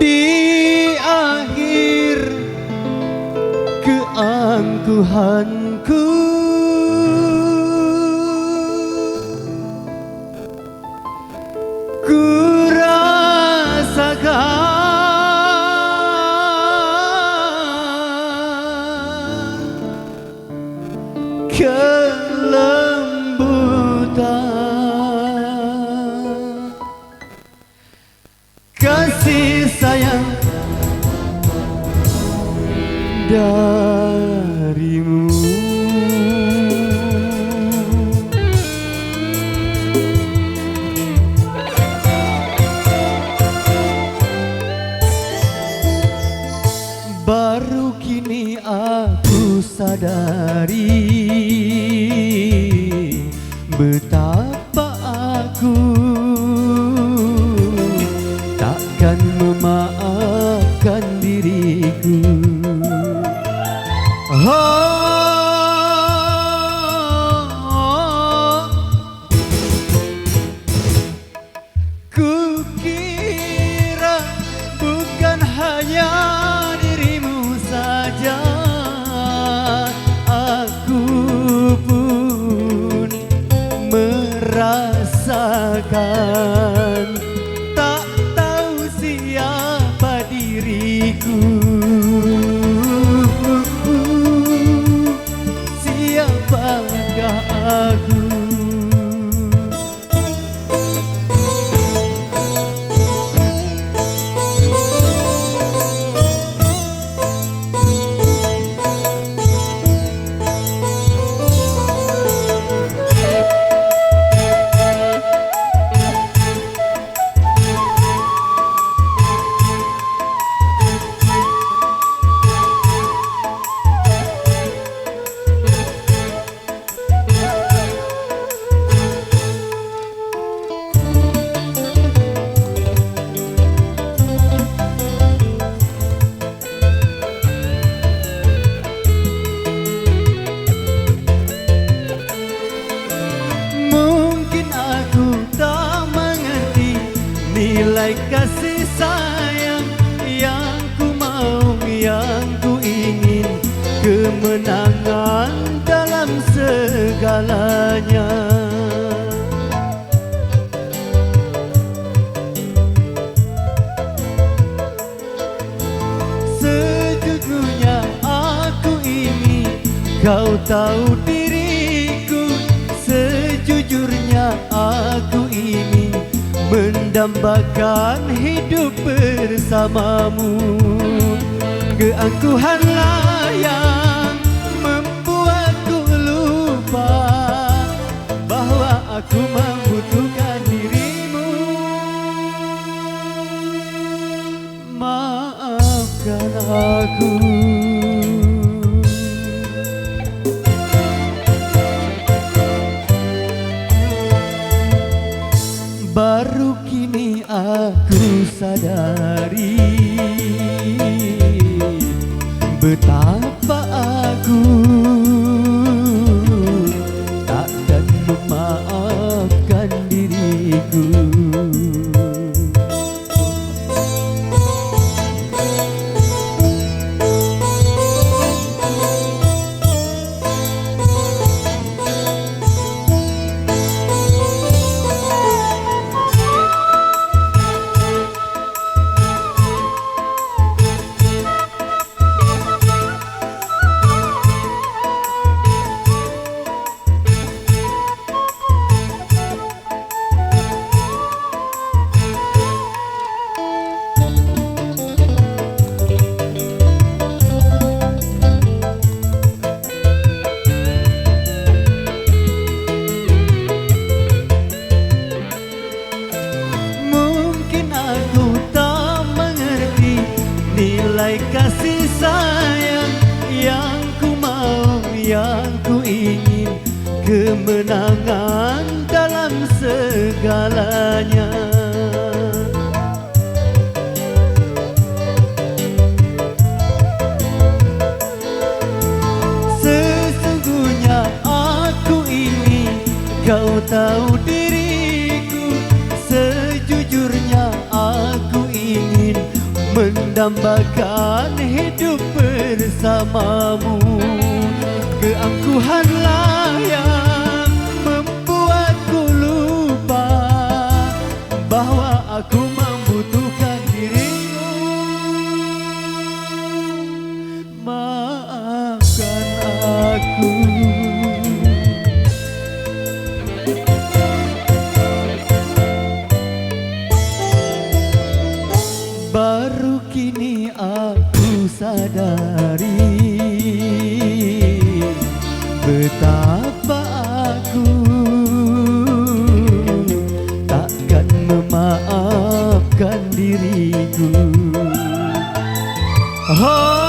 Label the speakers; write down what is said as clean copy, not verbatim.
Speaker 1: Di akhir keangkuhanku, ku rasakan kelembutan kasih sayang darimu. Baru kini aku sadari betapa aku takkan memaafkan diriku. Ku kira bukan hanya dirimu saja, aku pun merasakan. Tak tahu siapa diriku, siapakah aku. Nilai kasih sayang yang ku mau, yang ku ingin, kemenangan dalam segalanya. Sejujurnya aku ini, kau tahu diriku. Sejujurnya aku ini mendambakan hidup bersamamu. Keangkuhanlah yang membuatku lupa bahwa aku membutuhkan dirimu. Maafkan aku. Baru kini aku sadari betapa aku takkan memaafkan diriku. mendambakan hidup bersamamu. Keangkuhanlah yang membuatku lupa bahwa aku membutuhkan dirimu. Maafkan aku. Baru kini aku sadari betapa aku takkan memaafkan diriku. Oh,